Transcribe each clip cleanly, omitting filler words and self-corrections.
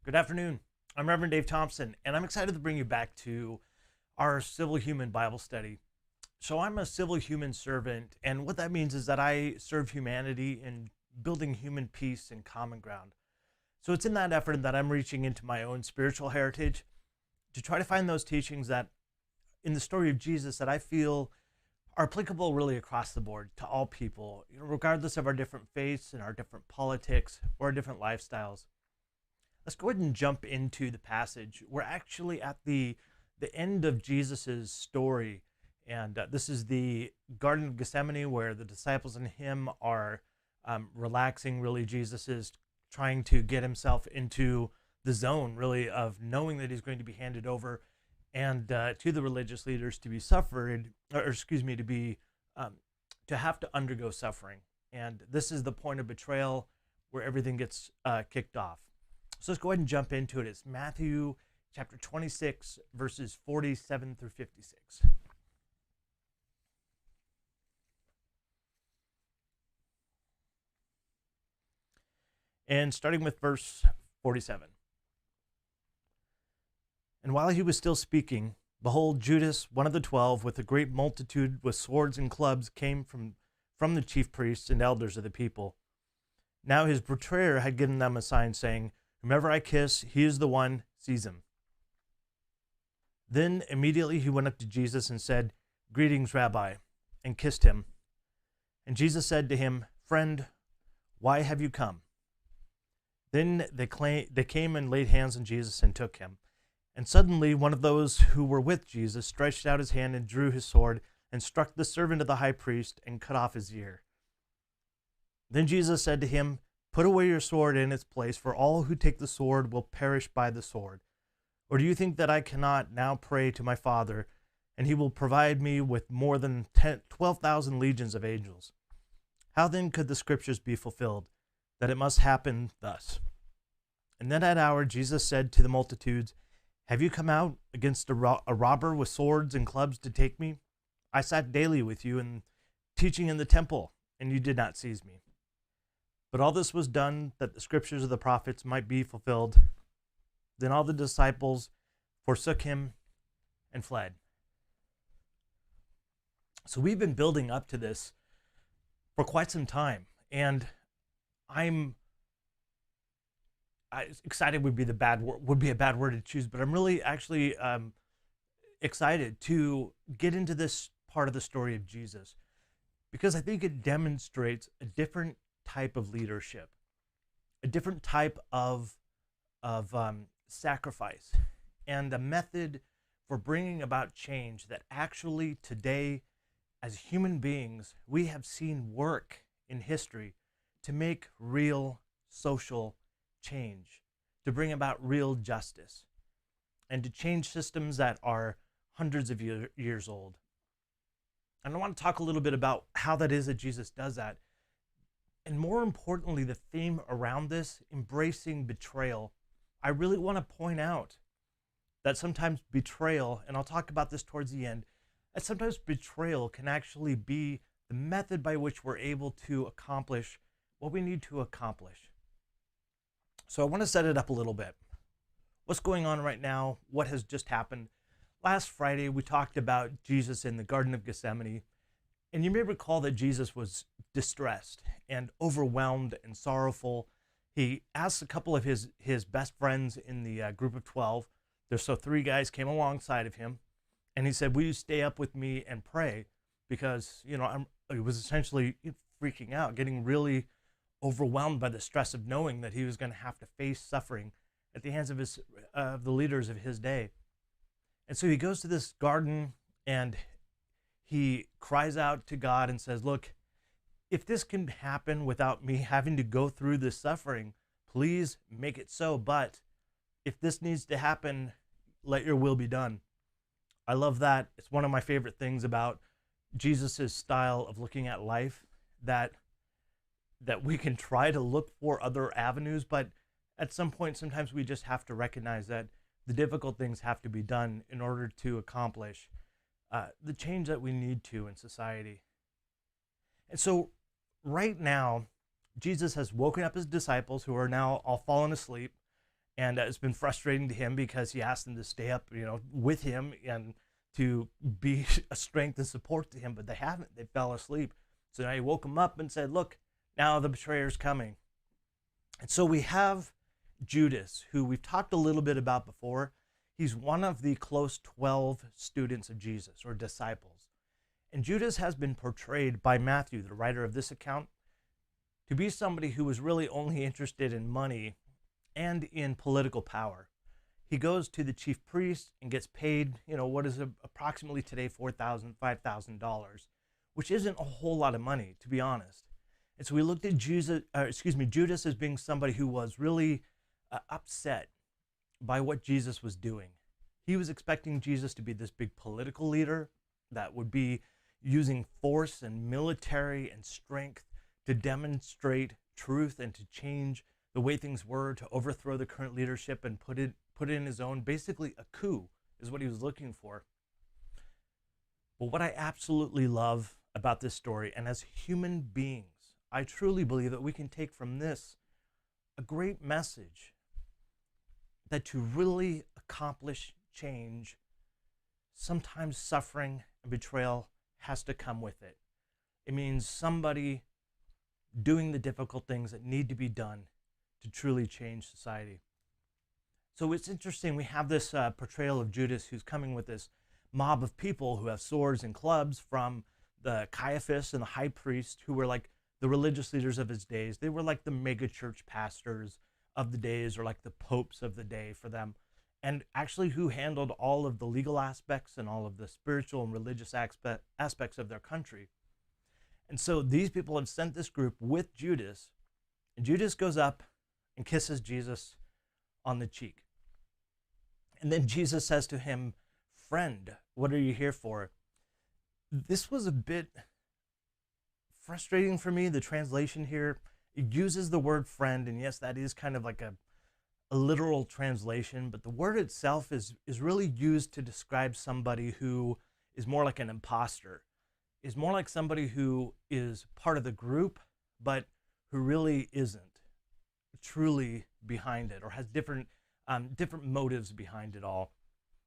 Good afternoon. I'm Reverend Dave Thompson, and I'm excited to bring you back to our Civil Human Bible study. So, I'm a civil human servant, and what that means is that I serve humanity in building human peace and common ground. So, it's in that effort that I'm reaching into my own spiritual heritage to try to find those teachings that in the story of Jesus that I feel are applicable really across the board to all people, regardless of our different faiths and our different politics or our different lifestyles. Let's go ahead and jump into the passage. We're actually at the end of Jesus's story, and this is the Garden of Gethsemane where the disciples and him are relaxing. Really, Jesus is trying to get himself into the zone, really, of knowing that he's going to be handed over and to the religious leaders to be suffered, or excuse me, to have to undergo suffering. And this is the point of betrayal where everything gets kicked off. So let's go ahead and jump into it. It's Matthew chapter 26, verses 47 through 56. And starting with verse 47. And while he was still speaking, behold, Judas, one of the 12, with a great multitude with swords and clubs, came from the chief priests and elders of the people. Now his betrayer had given them a sign, saying, "Whomever I kiss, he is the one, seize him." Then immediately he went up to Jesus and said, "Greetings, Rabbi," and kissed him. And Jesus said to him, "Friend, why have you come?" Then they came and laid hands on Jesus and took him. And suddenly one of those who were with Jesus stretched out his hand and drew his sword and struck the servant of the high priest and cut off his ear. Then Jesus said to him, "Put away your sword in its place, for all who take the sword will perish by the sword. Or do you think that I cannot now pray to my Father, and he will provide me with more than 12,000 legions of angels? How then could the scriptures be fulfilled, that it must happen thus?" And then at that hour Jesus said to the multitudes, "Have you come out against a robber with swords and clubs to take me? I sat daily with you and teaching in the temple, and you did not seize me. But all this was done that the scriptures of the prophets might be fulfilled." Then all the disciples forsook him and fled. So we've been building up to this for quite some time, and I'm excited would be a bad word to choose, but I'm really actually excited to get into this part of the story of Jesus, because I think it demonstrates a different type of leadership, a different type of sacrifice, and a method for bringing about change that actually today, as human beings, we have seen work in history to make real social change, to bring about real justice, and to change systems that are hundreds of years old. And I want to talk a little bit about how that is that Jesus does that. And more importantly, the theme around this, embracing betrayal. I really want to point out that sometimes betrayal, and I'll talk about this towards the end, that sometimes betrayal can actually be the method by which we're able to accomplish what we need to accomplish. So I want to set it up a little bit. What's going on right now? What has just happened? Last Friday, we talked about Jesus in the Garden of Gethsemane. And you may recall that Jesus was distressed and overwhelmed and sorrowful. He asked a couple of his best friends in the group of 12. So 3 guys came alongside of him, and he said, "Will you stay up with me and pray?" Because, he was essentially freaking out, getting really overwhelmed by the stress of knowing that he was going to have to face suffering at the hands of the leaders of his day. And so he goes to this garden and he cries out to God and says, "Look, if this can happen without me having to go through this suffering, please make it so. But if this needs to happen, let your will be done." I love that. It's one of my favorite things about Jesus's style of looking at life, that we can try to look for other avenues, but at some point, sometimes we just have to recognize that the difficult things have to be done in order to accomplish the change that we need to in society. And so right now, Jesus has woken up his disciples who are now all fallen asleep, And it's been frustrating to him because he asked them to stay up, with him and to be a strength and support to him, but they haven't. They fell asleep. So now he woke them up and said, look, now the betrayer's coming. And so we have Judas, who we've talked a little bit about before. He's one of the close 12 students of Jesus, or disciples. And Judas has been portrayed by Matthew, the writer of this account, to be somebody who was really only interested in money and in political power. He goes to the chief priest and gets paid, what is approximately today $4,000, $5,000, which isn't a whole lot of money, to be honest. And so we looked at Judas as being somebody who was really upset by what Jesus was doing. He was expecting Jesus to be this big political leader that would be using force and military and strength to demonstrate truth and to change the way things were, to overthrow the current leadership and put it in his own. Basically, a coup is what he was looking for. But what I absolutely love about this story, and as human beings, I truly believe that we can take from this a great message that to really accomplish change, sometimes suffering and betrayal has to come with it. It means somebody doing the difficult things that need to be done to truly change society. So it's interesting, we have this portrayal of Judas who's coming with this mob of people who have swords and clubs, from the Caiaphas and the high priest, who were like the religious leaders of his days. They were like the mega church pastors of the days, or like the popes of the day for them, and actually who handled all of the legal aspects and all of the spiritual and religious aspects of their country. And so these people have sent this group with Judas, and Judas goes up and kisses Jesus on the cheek. And then Jesus says to him, "Friend, what are you here for?" This was a bit frustrating for me. The translation here, it uses the word friend, and yes, that is kind of like a literal translation, but the word itself is really used to describe somebody who is more like an imposter, is more like somebody who is part of the group, but who really isn't truly behind it, or has different motives behind it all.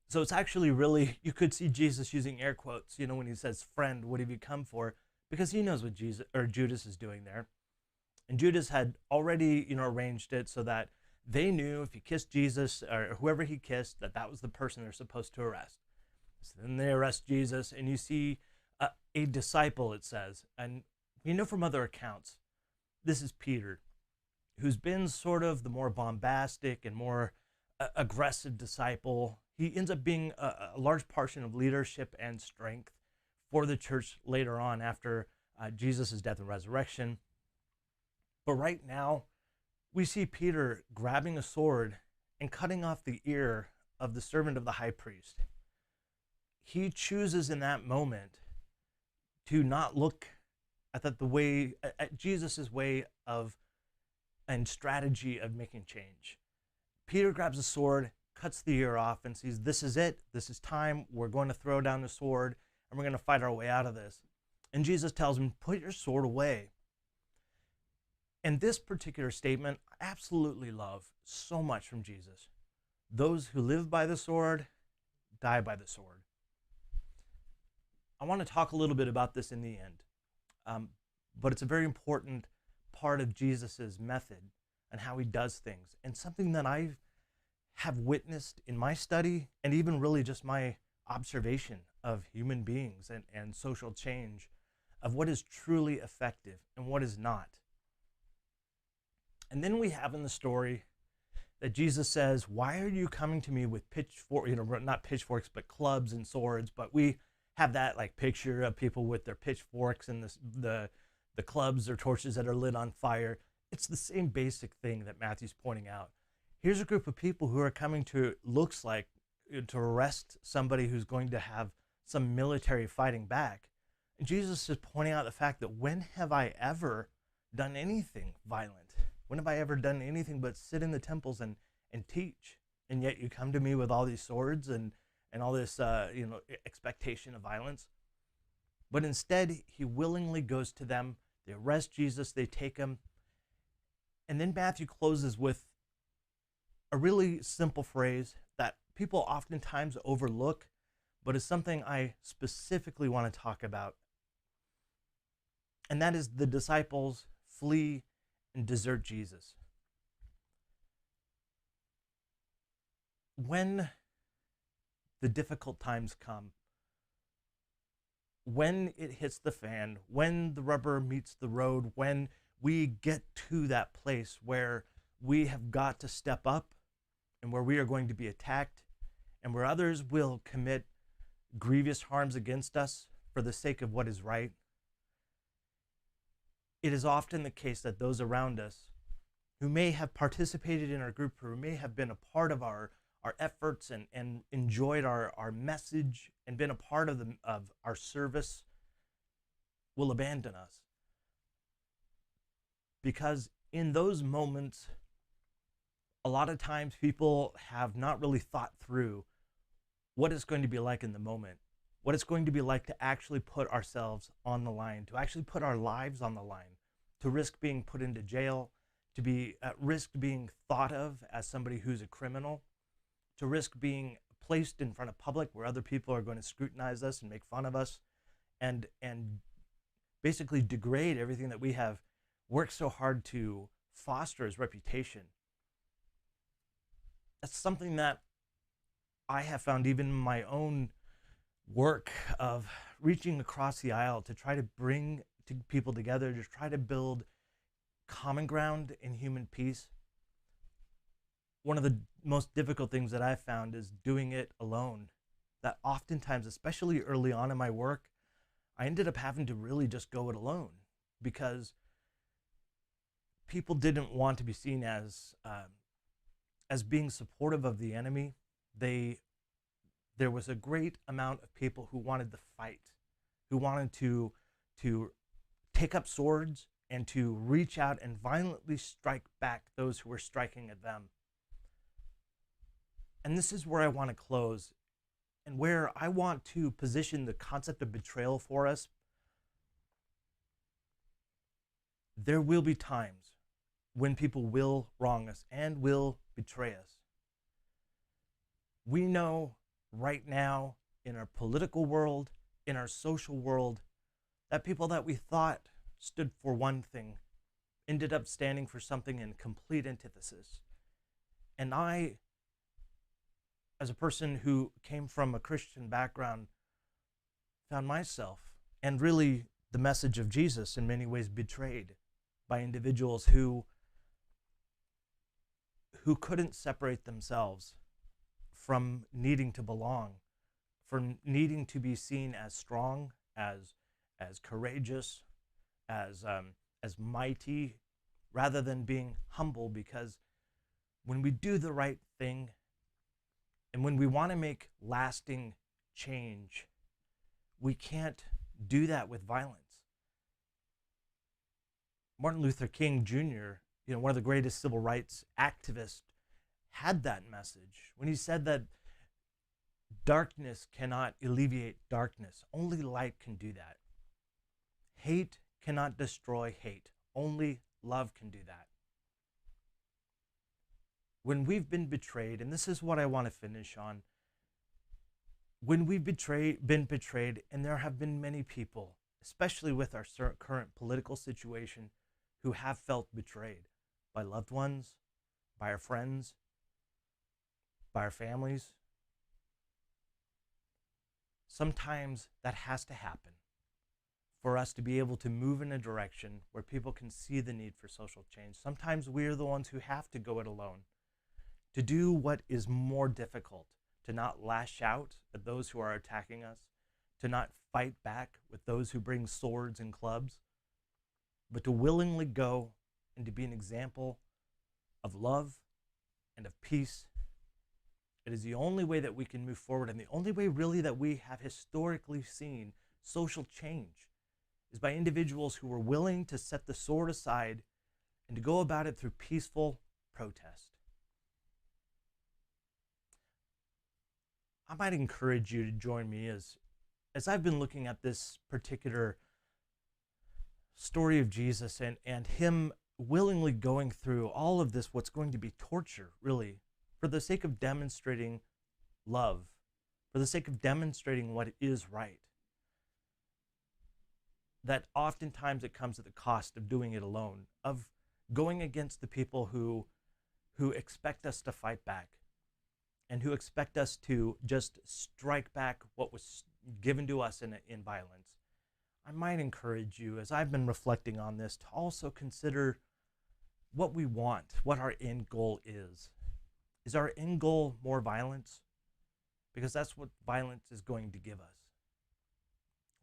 So it's actually really, you could see Jesus using air quotes, when he says, "Friend, what have you come for?" Because he knows what Judas is doing there. And Judas had already, arranged it so that they knew if he kissed Jesus, or whoever he kissed, that was the person they're supposed to arrest. So then they arrest Jesus, and you see a disciple, it says. And from other accounts, this is Peter, who's been sort of the more bombastic and more aggressive disciple. He ends up being a large portion of leadership and strength for the church later on, after Jesus' death and resurrection. But right now, we see Peter grabbing a sword and cutting off the ear of the servant of the high priest. He chooses in that moment to not look at Jesus' way of and strategy of making change. Peter grabs a sword, cuts the ear off, and sees, this is it. This is time. We're going to throw down the sword, and we're going to fight our way out of this. And Jesus tells him, "Put your sword away." And this particular statement, I absolutely love so much from Jesus. Those who live by the sword die by the sword. I want to talk a little bit about this in the end, but it's a very important part of Jesus's method and how he does things, and something that I have witnessed in my study, and even really just my observation of human beings and social change, of what is truly effective and what is not. And then we have in the story that Jesus says, "Why are you coming to me with not pitchforks, but clubs and swords?" But we have that like picture of people with their pitchforks and the clubs or torches that are lit on fire. It's the same basic thing that Matthew's pointing out. Here's a group of people who are coming to, looks like, to arrest somebody who's going to have some military fighting back. And Jesus is pointing out the fact that, when have I ever done anything violent? When have I ever done anything but sit in the temples and teach? And yet you come to me with all these swords and all this expectation of violence. But instead, he willingly goes to them. They arrest Jesus, they take him. And then Matthew closes with a really simple phrase that people oftentimes overlook, but is something I specifically want to talk about. And that is the disciples flee and desert Jesus. When the difficult times come, when it hits the fan, when the rubber meets the road, when we get to that place where we have got to step up and where we are going to be attacked and where others will commit grievous harms against us for the sake of what is right, it is often the case that those around us who may have participated in our group, who may have been a part of our efforts and enjoyed our message and been a part of our service, will abandon us. Because in those moments, a lot of times people have not really thought through what it's going to be like in the moment, what it's going to be like to actually put ourselves on the line, to actually put our lives on the line, to risk being put into jail, to be at risk being thought of as somebody who's a criminal, to risk being placed in front of public where other people are going to scrutinize us and make fun of us and basically degrade everything that we have worked so hard to foster as reputation. That's something that I have found even in my own work of reaching across the aisle to try to bring people together, to try to build common ground in human peace. One of the most difficult things that I've found is doing it alone. That oftentimes, especially early on in my work, I ended up having to really just go it alone because people didn't want to be seen as being supportive of the enemy. There was a great amount of people who wanted to fight, who wanted to take up swords and to reach out and violently strike back those who were striking at them. And this is where I want to close and where I want to position the concept of betrayal for us. There will be times when people will wrong us and will betray us. We know right now in our political world, in our social world, that people that we thought stood for one thing ended up standing for something in complete antithesis. And I, as a person who came from a Christian background, found myself and really the message of Jesus in many ways betrayed by individuals who couldn't separate themselves from needing to belong, from needing to be seen as strong, as courageous, as mighty, rather than being humble. Because when we do the right thing and when we want to make lasting change, we can't do that with violence. Martin Luther King Jr., one of the greatest civil rights activists, had that message when he said that darkness cannot alleviate darkness. Only light can do that. Hate cannot destroy hate. Only love can do that. When we've been betrayed, and this is what I want to finish on, when we've been betrayed, and there have been many people, especially with our current political situation, who have felt betrayed by loved ones, by our friends, by our families. Sometimes that has to happen for us to be able to move in a direction where people can see the need for social change. Sometimes we're the ones who have to go it alone, to do what is more difficult, to not lash out at those who are attacking us, to not fight back with those who bring swords and clubs, but to willingly go and to be an example of love and of peace. It is the only way that we can move forward, and the only way really that we have historically seen social change is by individuals who were willing to set the sword aside and to go about it through peaceful protest. I might encourage you to join me as I've been looking at this particular story of Jesus and him willingly going through all of this, what's going to be torture, really, for the sake of demonstrating love, for the sake of demonstrating what is right, that oftentimes it comes at the cost of doing it alone, of going against the people who expect us to fight back and who expect us to just strike back what was given to us in violence. I might encourage you, as I've been reflecting on this, to also consider what we want, what our end goal is. Is our end goal more violence? Because that's what violence is going to give us.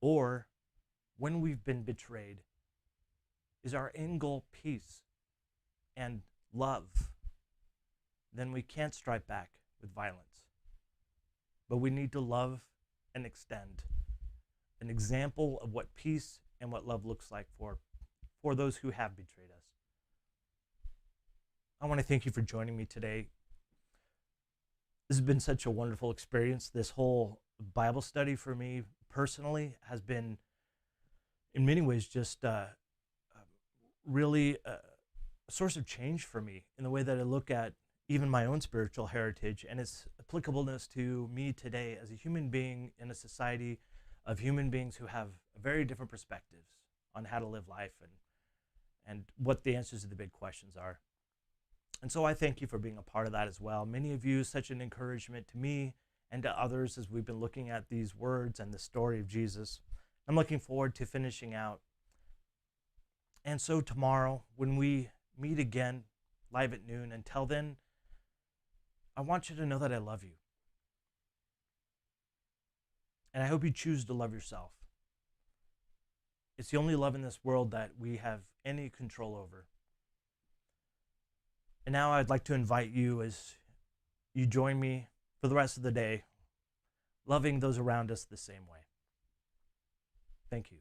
Or when we've been betrayed, is our end goal peace and love? Then we can't strike back with violence. But we need to love and extend an example of what peace and what love looks like for those who have betrayed us. I want to thank you for joining me today. This has been such a wonderful experience. This whole Bible study for me personally has been, in many ways, just really a source of change for me in the way that I look at even my own spiritual heritage and its applicableness to me today as a human being in a society of human beings who have very different perspectives on how to live life and what the answers to the big questions are. And so I thank you for being a part of that as well. Many of you, such an encouragement to me and to others as we've been looking at these words and the story of Jesus. I'm looking forward to finishing out. And so tomorrow, when we meet again, live at noon, until then, I want you to know that I love you. And I hope you choose to love yourself. It's the only love in this world that we have any control over. And now I'd like to invite you as you join me for the rest of the day, loving those around us the same way. Thank you.